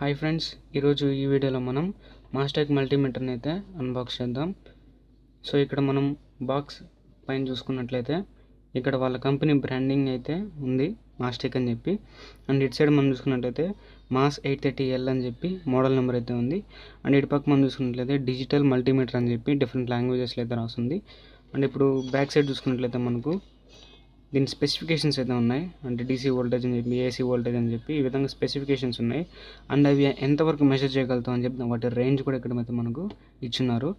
Hi friends, ఈరోజు ఈ వీడియోలో మనం మాస్టెక్ మల్టీమీటర్ని అయితే అన్బాక్స్ చేద్దాం. సో ఇక్కడ మనం బాక్స్ పైన చూసుకున్నట్లయితే ఇక్కడ వాళ్ళ కంపెనీ బ్రాండింగ్ అయితే ఉంది, మాస్టెక్ అని చెప్పి. అండ్ ఇటు సైడ్ మనం చూసుకున్నట్లయితే మాస్ 830L అని చెప్పి మోడల్ నెంబర్ అయితే ఉంది. అండ్ ఇటు పక్క మనం చూసుకున్నట్లయితే డిజిటల్ మల్టీమీటర్ అని చెప్పి డిఫరెంట్ లాంగ్వేజెస్లో అయితే రాస్తుంది. అండ్ ఇప్పుడు బ్యాక్ సైడ్ చూసుకున్నట్లయితే మనకు దీని స్పెసిఫికేషన్స్ అయితే ఉన్నాయి. అంటే డీసీ వోల్టేజ్ అని చెప్పి, ఏసీ వోల్టేజ్ అని చెప్పి ఈ విధంగా స్పెసిఫికేషన్స్ ఉన్నాయి. అండ్ అవి ఎంతవరకు మెజర్ చేయగలుగుతాం అని చెప్పి వాటి రేంజ్ కూడా ఇక్కడ అయితే మనకు ఇచ్చున్నారు.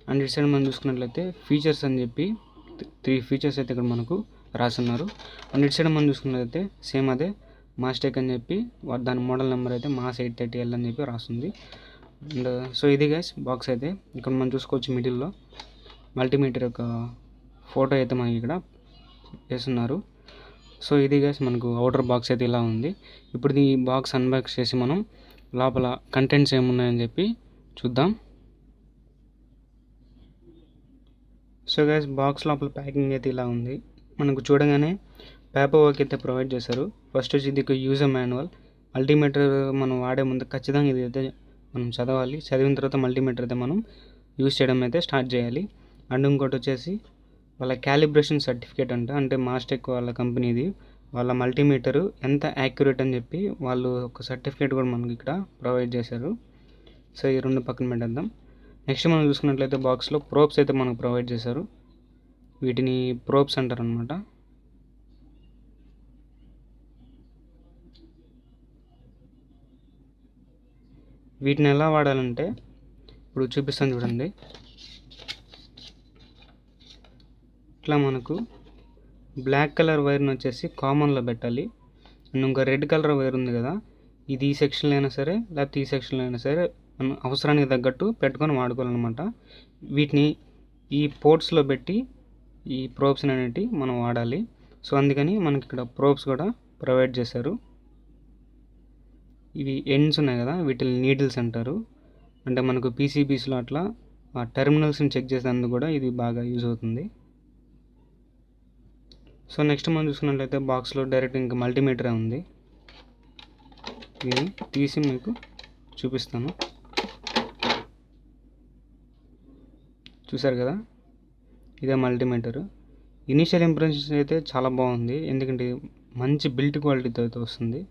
అండ్ ఇటు సైడ్ మనం చూసుకున్నట్లయితే ఫీచర్స్ అని చెప్పి 3 ఫీచర్స్ అయితే ఇక్కడ మనకు రాస్తున్నారు. అండ్ ఇటు సైడ్ మనం చూసుకున్నట్లయితే సేమ్ అదే మాస్టెక్ అని చెప్పి దాని మోడల్ నెంబర్ అయితే మాస్ 830L అని చెప్పి రాస్తుంది. అండ్ సో ఇది గైస్ బాక్స్ అయితే ఇక్కడ మనం చూసుకోవచ్చు. మిడిల్లో మల్టీమీటర్ యొక్క ఫోటో అయితే మనకి ఇక్కడ వేస్తున్నారు. సో ఇది గైస్ మనకు అవుటర్ బాక్స్ అయితే ఇలా ఉంది. ఇప్పుడు ఈ బాక్స్ అన్బాక్స్ చేసి మనం లోపల కంటెంట్స్ ఏమున్నాయని చెప్పి చూద్దాం. సో గైస్ బాక్స్ లోపల ప్యాకింగ్ అయితే ఇలా ఉంది. మనకు చూడగానే పేపర్ వర్క్ అయితే ప్రొవైడ్ చేశారు. ఫస్ట్ వచ్చి ఇది యూజర్ మాన్యువల్. మల్టీమీటర్ మనం వాడే ముందు ఖచ్చితంగా ఇది అయితే మనం చదవాలి. చదివిన తర్వాత మల్టీమీటర్ అయితే మనం యూజ్ చేయడం అయితే స్టార్ట్ చేయాలి. అండ్ ఇంకోటి వచ్చేసి వాళ్ళ క్యాలిబ్రేషన్ సర్టిఫికేట్ అంటే మాస్టెక్ వాళ్ళ కంపెనీది, వాళ్ళ మల్టీమీటరు ఎంత యాక్యురేట్ అని చెప్పి వాళ్ళు ఒక సర్టిఫికేట్ కూడా మనకి ఇక్కడ ప్రొవైడ్ చేశారు. సో ఈ రెండు పక్కన పెట్టేద్దాం. నెక్స్ట్ మనం చూసుకున్నట్లయితే బాక్స్లో ప్రోబ్స్ అయితే మనకు ప్రొవైడ్ చేశారు. వీటిని ప్రోబ్స్ అంటారు అనమాట. వీటిని ఎలా వాడాలంటే ఇప్పుడు చూపిస్తాను చూడండి. ఇట్లా మనకు బ్లాక్ కలర్ వైర్ని వచ్చేసి కామన్లో పెట్టాలి. అండ్ ఇంకా రెడ్ కలర్ వైర్ ఉంది కదా, ఇది ఈ సెక్షన్లో అయినా సరే లేకపోతే ఈ సెక్షన్లో అయినా సరే మనం అవసరానికి తగ్గట్టు పెట్టుకొని వాడుకోవాలన్నమాట. వీటిని ఈ పోర్ట్స్లో పెట్టి ఈ ప్రోబ్స్ అనేవి మనం వాడాలి. సో అందుకని మనకి ఇక్కడ ప్రోబ్స్ కూడా ప్రొవైడ్ చేశారు. ఇవి ఎండ్స్ ఉన్నాయి కదా, వీటిని నీడిల్స్ అంటారు. అంటే మనకు పీసీబీస్లో అట్లా ఆ టెర్మినల్స్ని చెక్ చేసేందుకు కూడా ఇది బాగా యూజ్ అవుతుంది. సో నెక్స్ట్ మనం చూసుకున్నట్లయితే బాక్స్లో డైరెక్ట్ ఇంకా మల్టీమీటరే ఉంది. ఇది తీసి మీకు చూపిస్తాను. చూసారు కదా, ఇదే మల్టీమీటర్. ఇనీషియల్ ఇంప్రెషన్స్ అయితే చాలా బాగుంది, ఎందుకంటే మంచి బిల్ట్ క్వాలిటీతో అయితే వస్తుంది.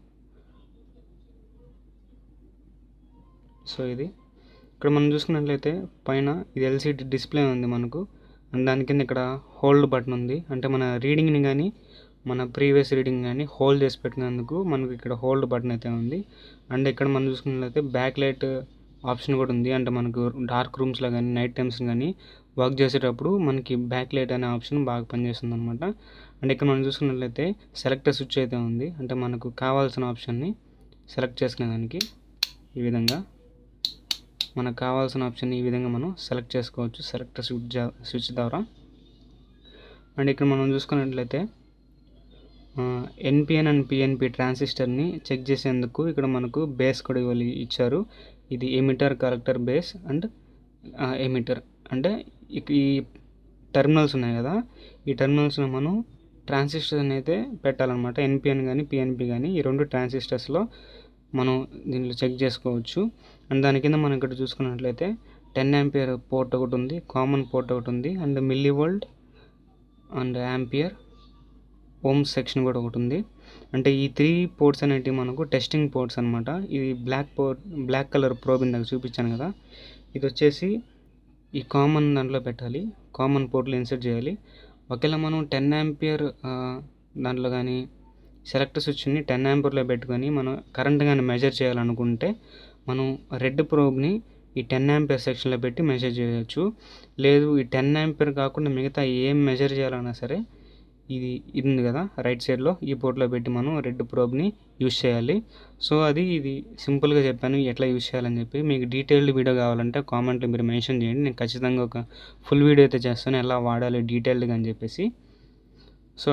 సో ఇది ఇక్కడ మనం చూసుకున్నట్లయితే పైన ఇది ఎల్సిడి డిస్ప్లే ఉంది మనకు. అండ్ దాని కింద ఇక్కడ హోల్డ్ బటన్ ఉంది. అంటే మన రీడింగ్ని కానీ మన ప్రీవియస్ రీడింగ్ కానీ హోల్డ్ చేసి పెట్టినందుకు మనకు ఇక్కడ హోల్డ్ బటన్ అయితే ఉంది. అండ్ ఇక్కడ మనం చూసుకున్నట్లయితే బ్యాక్ లైట్ ఆప్షన్ కూడా ఉంది. అంటే మనకు డార్క్ రూమ్స్లో కానీ నైట్ టైమ్స్ కానీ వర్క్ చేసేటప్పుడు మనకి బ్యాక్ లైట్ అనే ఆప్షన్ బాగా పనిచేస్తుంది అనమాట. అండ్ ఇక్కడ మనం చూసుకున్నట్లయితే సెలెక్టర్ స్విచ్ అయితే ఉంది. అంటే మనకు కావాల్సిన ఆప్షన్ని సెలెక్ట్ చేసుకునేదానికి ఈ విధంగా మనకు కావాల్సిన ఆప్షన్ ఈ విధంగా మనం సెలెక్ట్ చేసుకోవచ్చు సెలెక్టర్ స్విచ్ ద్వారా. అండ్ ఇక్కడ మనం చూసుకున్నట్లయితే ఎన్పిఎన్ అండ్ పిఎన్పి ట్రాన్సిస్టర్ని చెక్ చేసేందుకు ఇక్కడ మనకు బేస్ కూడా ఇచ్చారు. ఇది emitter, collector, base and emitter. అంటే ఈ టెర్మినల్స్ ఉన్నాయి కదా, ఈ టెర్మినల్స్లో మనం ట్రాన్సిస్టర్ని అయితే పెట్టాలన్నమాట. ఎన్పిఎన్ కానీ పిఎన్పి కానీ ఈ రెండు ట్రాన్సిస్టర్స్లో మనం దీంట్లో చెక్ చేసుకోవచ్చు. అండ్ దాని కింద మనం ఇక్కడ చూసుకున్నట్లయితే 10 ఆంపియర్ పోర్ట్ ఒకటి ఉంది, కామన్ పోర్ట్ ఒకటి ఉంది, and millivolt and ampere ohms section కూడా ఒకటి ఉంది. అంటే ఈ 3 పోర్ట్స్ అనేవి మనకు టెస్టింగ్ పోర్ట్స్ అనమాట. ఇది బ్లాక్ కలర్ ప్రోబ్ ఇందాక చూపించాను కదా, ఇది వచ్చేసి ఈ కామన్ దాంట్లో పెట్టాలి, కామన్ పోర్ట్లో ఇన్సర్ట్ చేయాలి. ఒకవేళ మనం 10 ఆంపియర్ దాంట్లో కానీ సెలెక్టర్ స్విచ్ని 10 ఆంపియర్లో పెట్టుకొని మనం కరెంట్ కానీ మెజర్ చేయాలనుకుంటే మనం రెడ్ ప్రోబ్ని ఈ 10 ఆంపియర్ సెక్షన్లో పెట్టి మెజర్ చేయవచ్చు. లేదు ఈ 10 ఆంపియర్ కాకుండా మిగతా ఏం మెజర్ చేయాలన్నా సరే ఇది ఉంది కదా రైట్ సైడ్లో, ఈ పోర్ట్లో పెట్టి మనం రెడ్ ప్రోబ్ని యూజ్ చేయాలి. సో ఇది సింపుల్గా చెప్పాను ఎట్లా యూజ్ చేయాలని చెప్పి. మీకు డీటెయిల్డ్ వీడియో కావాలంటే కామెంట్లో మీరు మెన్షన్ చేయండి, నేను ఖచ్చితంగా ఒక ఫుల్ వీడియో అయితే చేస్తాను ఎలా వాడాలి డీటెయిల్డ్గా అని చెప్పేసి. సో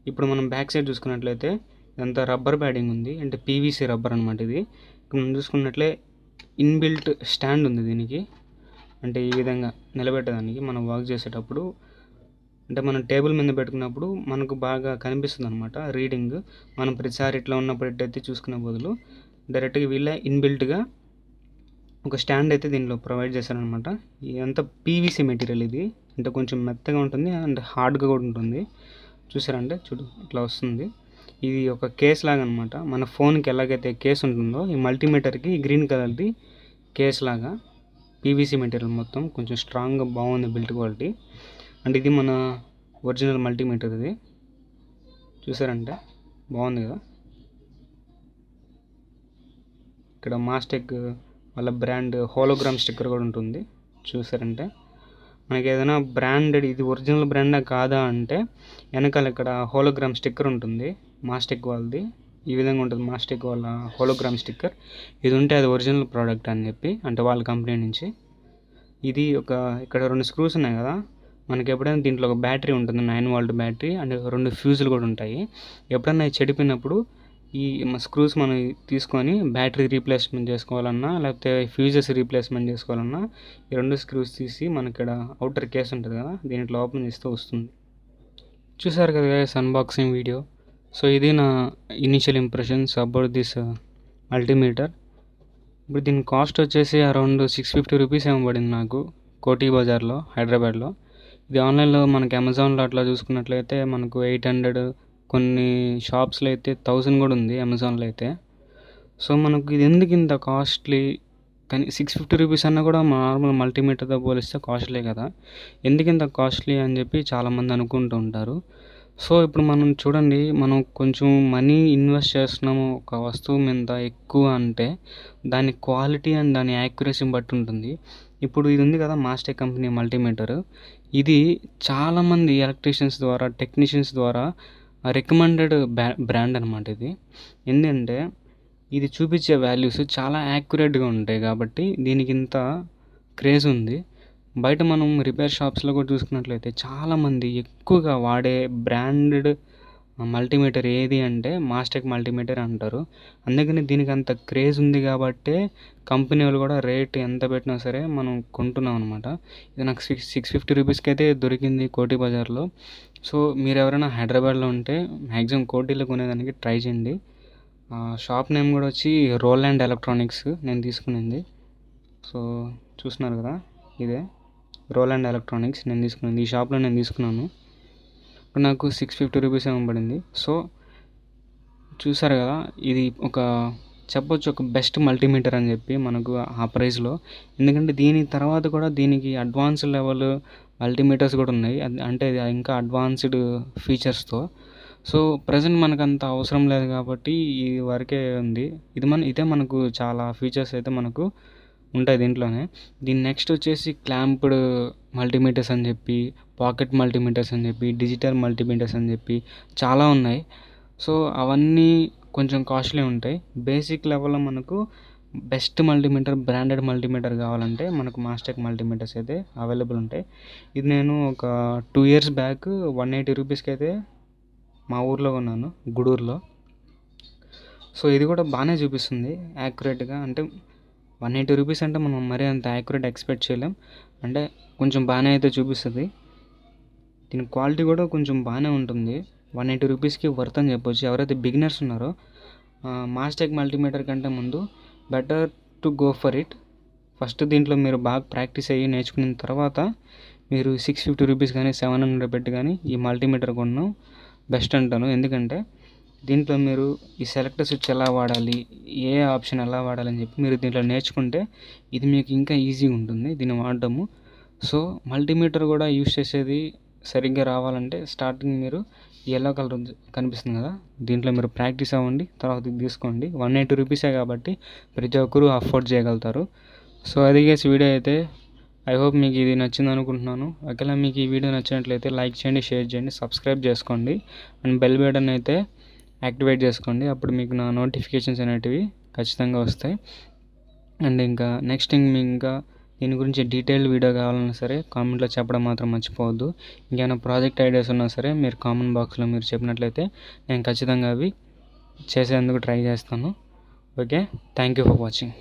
ఇప్పుడు మనం బ్యాక్ సైడ్ చూసుకున్నట్లయితే ఇదంతా రబ్బర్ ప్యాడింగ్ ఉంది, అంటే పీవీసీ రబ్బర్ అనమాట. ఇది ఇక్కడ మనం చూసుకున్నట్లే ఇన్బిల్ట్ స్టాండ్ ఉంది దీనికి. అంటే ఈ విధంగా నిలబెట్టడానికి మనం వర్క్ చేసేటప్పుడు, అంటే మనం టేబుల్ మీద పెట్టుకున్నప్పుడు మనకు బాగా కనిపిస్తుంది అనమాట రీడింగ్. మనం ప్రతిసారి ఇట్లా ఉన్నప్పుడు ఎట్టయితే చూసుకునే బదులు డైరెక్ట్గా వీళ్ళే ఇన్బిల్ట్గా ఒక స్టాండ్ అయితే దీనిలో ప్రొవైడ్ చేశారనమాట. ఇదంతా పీవీసీ మెటీరియల్ ఇది, అంటే కొంచెం మెత్తగా ఉంటుంది అండ్ హార్డ్గా కూడా ఉంటుంది. చూసారంటే చూడు ఇట్లా వస్తుంది. ఇది ఒక కేస్ లాగా అనమాట. మన ఫోన్కి ఎలాగైతే కేస్ ఉంటుందో ఈ మల్టీమీటర్కి గ్రీన్ కలర్ది కేస్ లాగా పీవీసీ మెటీరియల్ మొత్తం కొంచెం స్ట్రాంగ్గా బాగుంది బిల్డ్ క్వాలిటీ. అండ్ ఇది మన ఒరిజినల్ మల్టీమీటర్ ఇది. చూసారంటే బాగుంది కదా. ఇక్కడ మాస్టెక్ వాళ్ళ బ్రాండ్ హోలోగ్రామ్ స్టిక్కర్ కూడా ఉంటుంది. చూసారంటే మనకి ఏదైనా బ్రాండెడ్ ఇది ఒరిజినల్ బ్రాండా కాదా అంటే వెనకాల ఇక్కడ హోలోగ్రామ్ స్టిక్కర్ ఉంటుంది మాస్టెక్ వాళ్ళది. ఈ విధంగా ఉంటుంది మాస్టెక్ వాళ్ళ హోలోగ్రామ్ స్టిక్కర్. ఇది ఉంటే అది ఒరిజినల్ ప్రోడక్ట్ అని చెప్పి, అంటే వాళ్ళ కంపెనీ నుంచి. ఇది ఇక్కడ 2 స్క్రూస్ ఉన్నాయి కదా, మనకి ఎప్పుడైనా దీంట్లో ఒక బ్యాటరీ ఉంటుంది 9 వోల్ట్ బ్యాటరీ అండ్ 2 ఫ్యూజులు కూడా ఉంటాయి. ఎప్పుడైనా చెడిపోయినప్పుడు ఈ స్క్రూస్ మనం తీసుకొని బ్యాటరీ రీప్లేస్మెంట్ చేసుకోవాలన్నా లేకపోతే ఫ్యూజెస్ రీప్లేస్మెంట్ చేసుకోవాలన్నా ఈ 2 స్క్రూస్ తీసి మనకి ఇక్కడ అవుటర్ కేస్ ఉంటుంది కదా, దీంట్లో ఓపెన్ చేస్తే వస్తుంది. చూసారు కదా గైస్ అన్బాక్సింగ్ వీడియో. సో ఇది నా initial impressions about this multimeter. ఇప్పుడు దీని కాస్ట్ వచ్చేసి అరౌండ్ 650 రూపీస్ ఏమో పడింది నాకు కోటి బజార్లో హైదరాబాద్లో. ఇది ఆన్లైన్లో మనకి అమెజాన్లో అట్లా చూసుకున్నట్లయితే మనకు 800, కొన్ని షాప్స్లో అయితే 1000 కూడా ఉంది అమెజాన్లో అయితే. సో మనకు ఇది ఎందుకు ఇంత కాస్ట్లీ, కానీ 650 రూపీస్ అన్నా కూడా నార్మల్ మల్టీమీటర్తో పోలిస్తే కాస్ట్లీ కదా, ఎందుకు ఇంత కాస్ట్లీ అని చెప్పి చాలామంది అనుకుంటూ ఉంటారు. సో ఇప్పుడు మనం చూడండి, మనం కొంచెం మనీ ఇన్వెస్ట్ చేస్తున్నాము ఒక వస్తువు మీద ఎక్కువ అంటే దాని క్వాలిటీ అండ్ దాని యాక్యురసీని బట్టి ఉంటుంది. ఇప్పుడు ఇది ఉంది కదా మాస్టెక్ కంపెనీ మల్టీమీటర్, ఇది చాలామంది ఎలక్ట్రీషియన్స్ ద్వారా టెక్నీషియన్స్ ద్వారా రికమెండెడ్ బ్రాండ్ అనమాట ఇది. ఎందుకంటే ఇది చూపించే వాల్యూస్ చాలా యాక్యురేట్గా ఉంటాయి కాబట్టి దీనికి ఇంత క్రేజ్ ఉంది. బయట మనం రిపేర్ షాప్స్లో కూడా చూసుకున్నట్లయితే చాలామంది ఎక్కువగా వాడే బ్రాండెడ్ మల్టీమీటర్ ఏది అంటే మాస్టెక్ మల్టీమీటర్ అంటారు. అందుకని దీనికి అంత క్రేజ్ ఉంది కాబట్టే కంపెనీ వాళ్ళు కూడా రేట్ ఎంత పెట్టినా సరే మనం కొంటున్నాం అనమాట. ఇది నాకు 650 రూపీస్కి అయితే దొరికింది కోటి బజార్లో. సో మీరు ఎవరైనా హైదరాబాద్లో ఉంటే మ్యాక్సిమం కోటిలో కొనేదానికి ట్రై చేయండి. షాప్ నేమ్ కూడా వచ్చి రోలాండ్ ఎలక్ట్రానిక్స్ నేను తీసుకునింది. సో చూస్తున్నారు కదా, ఇదే రోలాండ్ ఎలక్ట్రానిక్స్ నేను తీసుకున్నాను, ఈ షాప్లో నేను తీసుకున్నాను. ఇప్పుడు నాకు 650 రూపీస్ ఏమో పడింది. సో చూసారు కదా, ఇది చెప్పొచ్చు ఒక బెస్ట్ మల్టీమీటర్ అని చెప్పి మనకు ఆ ప్రైస్లో. ఎందుకంటే దీని తర్వాత కూడా దీనికి అడ్వాన్స్డ్ లెవెల్ మల్టీమీటర్స్ కూడా ఉన్నాయి, అంటే ఇది ఇంకా అడ్వాన్స్డ్ ఫీచర్స్తో. సో ప్రజెంట్ మనకు అంత అవసరం లేదు కాబట్టి ఈ వరకే ఉంది. ఇదే మనకు చాలా ఫీచర్స్ అయితే మనకు ఉంటాయి దీంట్లోనే. దీని నెక్స్ట్ వచ్చేసి క్లాంప్డ్ మల్టీమీటర్స్ అని చెప్పి, పాకెట్ మల్టీమీటర్స్ అని చెప్పి, డిజిటల్ మల్టీమీటర్స్ అని చెప్పి చాలా ఉన్నాయి. సో అవన్నీ కొంచెం కాస్ట్లీ ఉంటాయి. బేసిక్ లెవెల్లో మనకు బెస్ట్ మల్టీమీటర్, బ్రాండెడ్ మల్టీమీటర్ కావాలంటే మనకు మాస్టెక్ మల్టీమీటర్స్ అయితే అవైలబుల్ ఉంటాయి. ఇది నేను ఒక 2 years బ్యాక్ 180 రూపీస్కి అయితే మా ఊర్లో కొన్నాను, గూడూరులో. సో ఇది కూడా బాగానే చూపిస్తుంది యాక్యురేట్గా. అంటే 180 రూపీస్ అంటే మనం మరీ అంత యాక్యురేట్ ఎక్స్పెక్ట్ చేయలేం, అంటే కొంచెం బాగానే అయితే చూపిస్తుంది. దీని క్వాలిటీ కూడా కొంచెం బాగానే ఉంటుంది. 180 రూపీస్కి వర్త్ అని చెప్పొచ్చు. ఎవరైతే బిగినర్స్ ఉన్నారో మాస్టెక్ మల్టీమీటర్ కంటే ముందు better to go for it. First దీంట్లో మీరు బాగా ప్రాక్టీస్ అయ్యి నేర్చుకున్న తర్వాత మీరు 650 రూపీస్ కానీ 700 పెట్టి కానీ ఈ మల్టీమీటర్ కొనడం బెస్ట్ అంటాను. ఎందుకంటే దీంట్లో మీరు ఈ సెలెక్టర్ స్విచ్ ఎలా వాడాలి, ఏ ఆప్షన్ ఎలా వాడాలని చెప్పి మీరు దీంట్లో నేర్చుకుంటే ఇది మీకు ఇంకా ఈజీగా ఉంటుంది దీన్ని వాడడము. సో మల్టీమీటర్ కూడా యూస్ చేసేది సరిగ్గా రావాలంటే స్టార్టింగ్ మీరు ఎల్లో కలర్ కనిపిస్తుంది కదా, దీంట్లో మీరు ప్రాక్టీస్ అవ్వండి, తర్వాత ఇది తీసుకోండి. 180 రూపీసే కాబట్టి ప్రతి ఒక్కరూ అఫోర్డ్ చేయగలుగుతారు. సో అది వీడియో అయితే ఐ హోప్ మీకు ఇది నచ్చింది అనుకుంటున్నాను. ఒకవేళ మీకు ఈ వీడియో నచ్చినట్లయితే లైక్ చేయండి, షేర్ చేయండి, సబ్స్క్రైబ్ చేసుకోండి అండ్ బెల్ బటన్ అయితే యాక్టివేట్ చేసుకోండి. అప్పుడు మీకు నా నోటిఫికేషన్స్ అనేటివి ఖచ్చితంగా వస్తాయి. అండ్ ఇంకా నెక్స్ట్ మీకు ఇంకా దీని గురించి డీటెయిల్డ్ వీడియో కావాలన్నా సరే కామెంట్లో చెప్పడం మాత్రం మర్చిపోవద్దు. ఇంకేమైనా ప్రాజెక్ట్ ఐడియాస్ ఉన్నా సరే మీరు కామెంట్ బాక్స్లో మీరు చెప్పినట్లయితే నేను ఖచ్చితంగా అవి చేసేందుకు ట్రై చేస్తాను. Okay, thank you for watching.